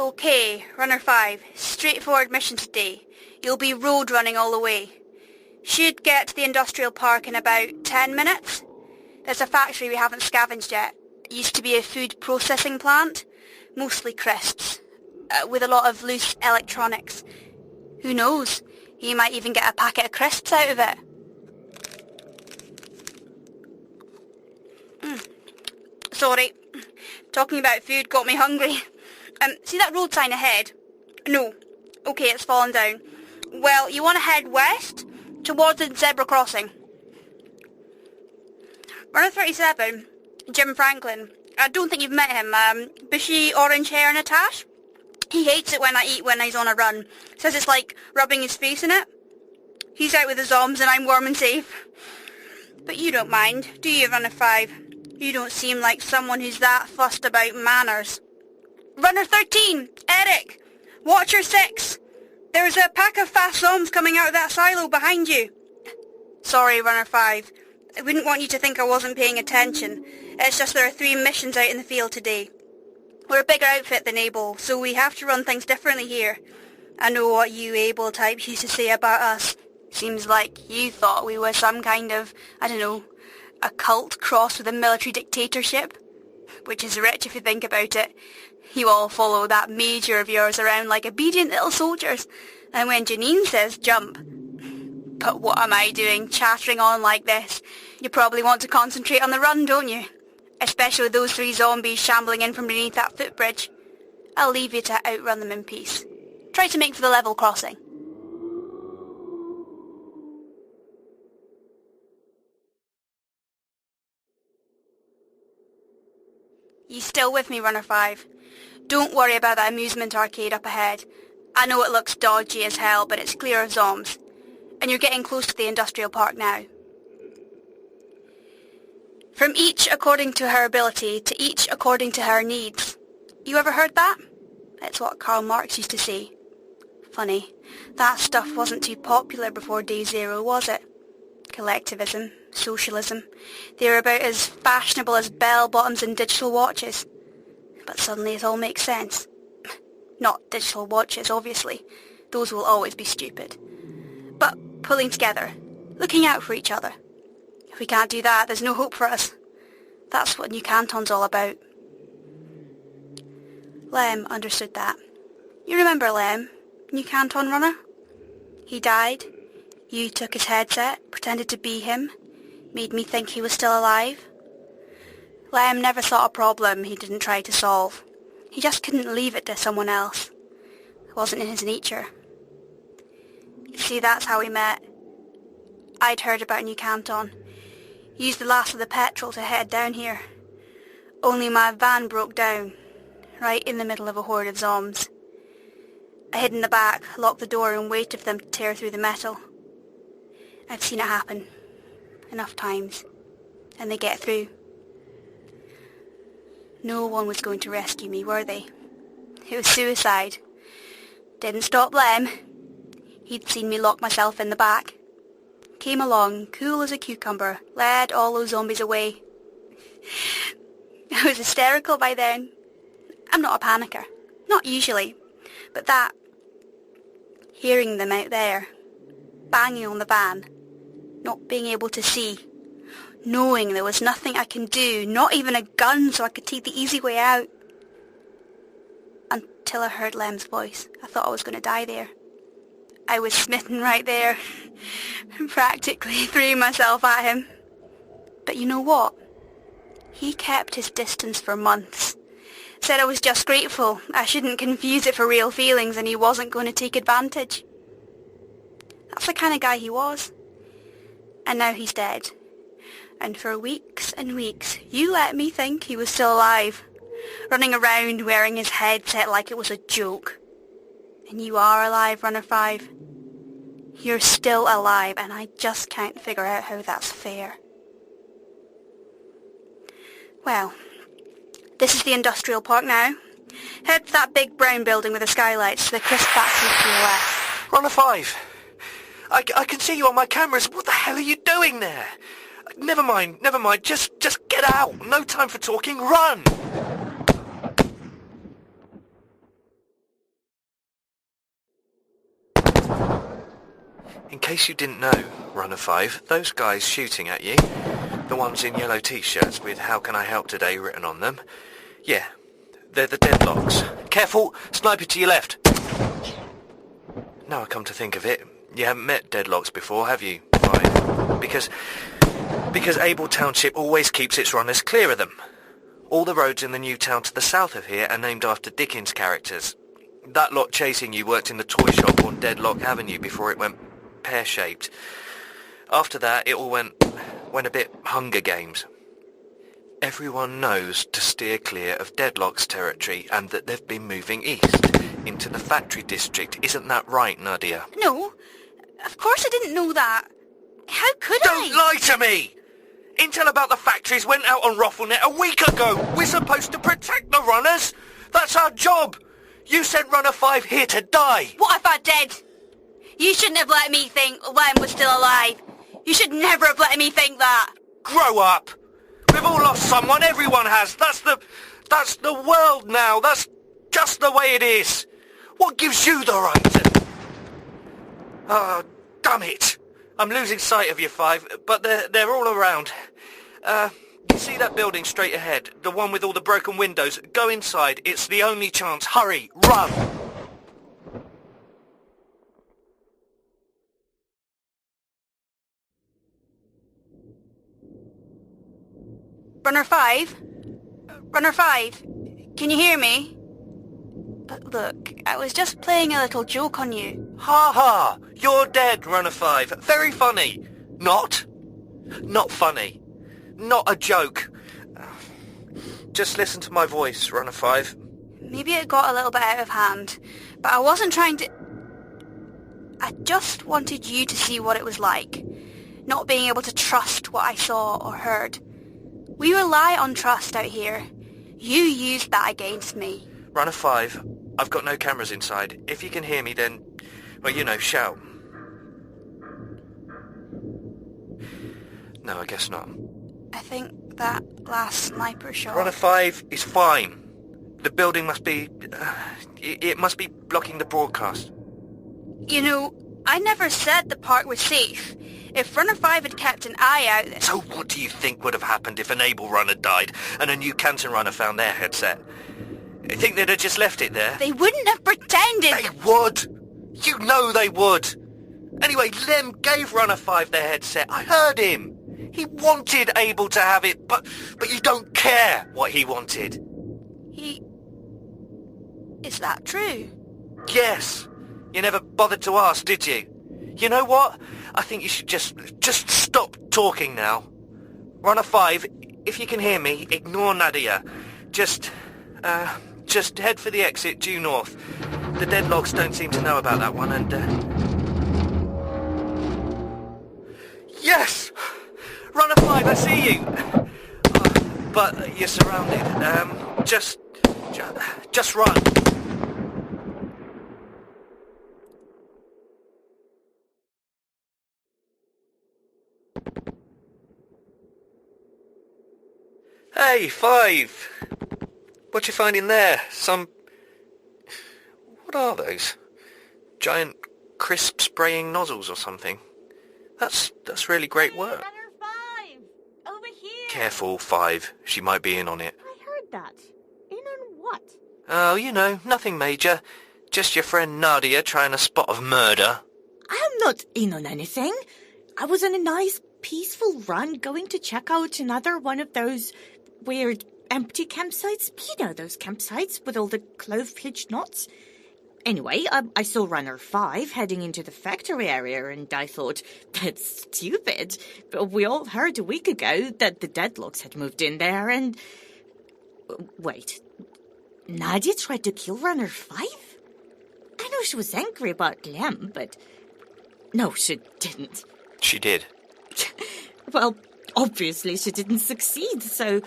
Okay, Runner 5, straightforward mission today. You'll be road running all the way. Should get to the industrial park in about 10 minutes. There's a factory we haven't scavenged yet. It used to be a food processing plant, mostly crisps, with a lot of loose electronics. Who knows, you might even get a packet of crisps out of it. Sorry, talking about food got me hungry. See that road sign ahead? No. Okay, it's fallen down. Well, you want to head west towards the zebra crossing. Runner 37, Jim Franklin. I don't think you've met him. Bushy orange hair and a tash. He hates it when I eat when he's on a run. Says it's like rubbing his face in it. He's out with the Zombs and I'm warm and safe. But you don't mind, do you, Runner 5? You don't seem like someone who's that fussed about manners. Runner 13, Eric! Watcher 6! There's a pack of fast Zombs coming out of that silo behind you. Sorry, Runner 5. I wouldn't want you to think I wasn't paying attention. It's just there are 3 missions out in the field today. We're a bigger outfit than Able, so we have to run things differently here. I know what you Able types used to say about us. Seems like you thought we were some kind of, I don't know, a cult crossed with a military dictatorship. Which is rich if you think about it. You all follow that major of yours around like obedient little soldiers. And when Janine says jump. But what am I doing, chattering on like this? You probably want to concentrate on the run, don't you? Especially with those 3 zombies shambling in from beneath that footbridge. I'll leave you to outrun them in peace. Try to make for the level crossing. You still with me, Runner 5? Don't worry about that amusement arcade up ahead. I know it looks dodgy as hell, but it's clear of Zombs. And you're getting close to the industrial park now. From each according to her ability, to each according to her needs. You ever heard that? That's what Karl Marx used to say. Funny, that stuff wasn't too popular before Day Zero, was it? Collectivism, socialism, they were about as fashionable as bell-bottoms and digital watches. But suddenly it all makes sense. Not digital watches, obviously. Those will always be stupid. But pulling together, looking out for each other. If we can't do that, there's no hope for us. That's what New Canton's all about. Lem understood that. You remember Lem, New Canton runner? He died. You took his headset, pretended to be him, made me think he was still alive. Lem never thought a problem he didn't try to solve. He just couldn't leave it to someone else. It wasn't in his nature. You see, that's how we met. I'd heard about New Canton. Used the last of the petrol to head down here. Only my van broke down, right in the middle of a horde of Zombs. I hid in the back, locked the door and waited for them to tear through the metal. I've seen it happen. Enough times. And they get through. No one was going to rescue me, were they? It was suicide. Didn't stop Lem. He'd seen me lock myself in the back. Came along, cool as a cucumber, led all those zombies away. I was hysterical by then. I'm not a panicker. Not usually. But that... hearing them out there, banging on the van, not being able to see, knowing there was nothing I can do, not even a gun so I could take the easy way out. Until I heard Lem's voice, I thought I was going to die there. I was smitten right there. Practically threw myself at him. But you know what? He kept his distance for months. Said I was just grateful. I shouldn't confuse it for real feelings and he wasn't going to take advantage. That's the kind of guy he was. And now he's dead. And for weeks and weeks, you let me think he was still alive. Running around wearing his headset like it was a joke. And you are alive, Runner 5. You're still alive, and I just can't figure out how that's fair. Well, this is the industrial park now. Head to that big brown building with the skylights to the crisp factory to your left. Runner 5! I can see you on my cameras. What the hell are you doing there? Never mind. Just get out. No time for talking. Run! case you didn't know, Runner 5, those guys shooting at you, the ones in yellow t-shirts with "How can I help today" written on them, yeah, they're the Deadlocks. Careful! Sniper to your left! Now I come to think of it, you haven't met Deadlocks before, have you? Fine. Because Able Township always keeps its runners clear of them. All the roads in the new town to the south of here are named after Dickens characters. That lot chasing you worked in the toy shop on Deadlock Avenue before it went pear-shaped. After that, it all went a bit Hunger Games. Everyone knows to steer clear of Deadlock's territory and that they've been moving east, into the factory district. Isn't that right, Nadia? No, of course I didn't know that. How could Don't lie to me! Intel about the factories went out on RuffleNet a week ago. We're supposed to protect the runners. That's our job. You sent Runner 5 here to die. What if I did? You shouldn't have let me think Lem was still alive. You should never have let me think that. Grow up. We've all lost someone. Everyone has. That's the world now. That's just the way it is. What gives you the right to... Oh, damn it. I'm losing sight of you, 5, but they're all around. You see that building straight ahead? The one with all the broken windows? Go inside. It's the only chance. Hurry. Run. Runner 5? Runner 5? Can you hear me? Look, I was just playing a little joke on you. Ha ha! You're dead, Runner 5. Very funny. Not? Not funny. Not a joke. Just listen to my voice, Runner 5. Maybe it got a little bit out of hand, but I wasn't trying to... I just wanted you to see what it was like, not being able to trust what I saw or heard. We rely on trust out here. You used that against me. Runner 5, I've got no cameras inside. If you can hear me, then, well, you know, shout. No, I guess not. I think that last sniper shot... Runner 5 is fine. The building must be... it must be blocking the broadcast. You know, I never said the park was safe. If Runner 5 had kept an eye out... Then... So what do you think would have happened if an Able runner died and a new Canton runner found their headset? You think they'd have just left it there? They wouldn't have pretended... They would! You know they would! Anyway, Lem gave Runner 5 their headset. I heard him! He wanted Able to have it, but you don't care what he wanted. He... Is that true? Yes. You never bothered to ask, did you? You know what? I think you should just stop talking now. Runner 5, if you can hear me, ignore Nadia. Just head for the exit due north. The Deadlocks don't seem to know about that one, and... Yes! Runner 5, I see you! But you're surrounded. Just run. Hey, 5! What you finding there? What are those? Giant crisp spraying nozzles or something? That's really great work. Runner 5! Over here! Careful, 5. She might be in on it. I heard that. In on what? Oh, you know, nothing major. Just your friend Nadia trying a spot of murder. I'm not in on anything. I was on a nice, peaceful run going to check out another one of those weird empty campsites. You know those campsites with all the clove-hitched knots? Anyway, I saw Runner 5 heading into the factory area, and I thought, that's stupid. But we all heard a week ago that the Deadlocks had moved in there, and... Wait. Nadia tried to kill Runner 5? I know she was angry about Lem, but... No, she didn't. She did. Well, obviously she didn't succeed, so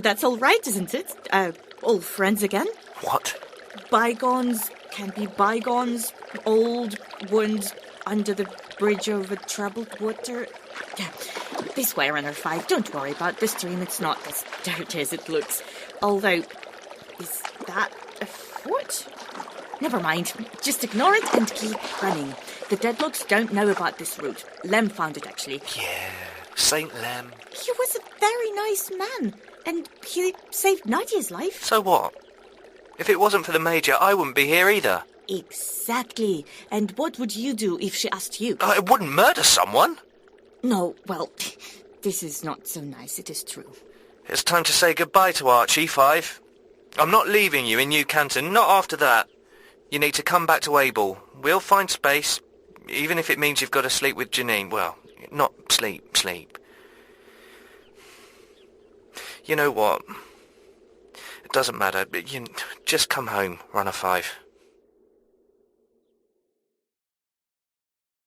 that's all right, isn't it? All friends again? What? Bygones can be bygones, old wounds under the bridge over troubled water. This way, Runner 5. Don't worry about the stream. It's not as dirty as it looks. Although, is that a foot? Never mind. Just ignore it and keep running. The Deadlocks don't know about this route. Lem found it, actually. Yeah, Saint Lem. He was a very nice man, and he saved Nadia's life. So what? If it wasn't for the Major, I wouldn't be here either. Exactly. And what would you do if she asked you? I wouldn't murder someone. No, well, this is not so nice, it is true. It's time to say goodbye to Archie, 5. I'm not leaving you in New Canton, not after that. You need to come back to Abel. We'll find space, even if it means you've got to sleep with Janine. Well, not sleep. You know what? It doesn't matter, but you just come home, Runner 5.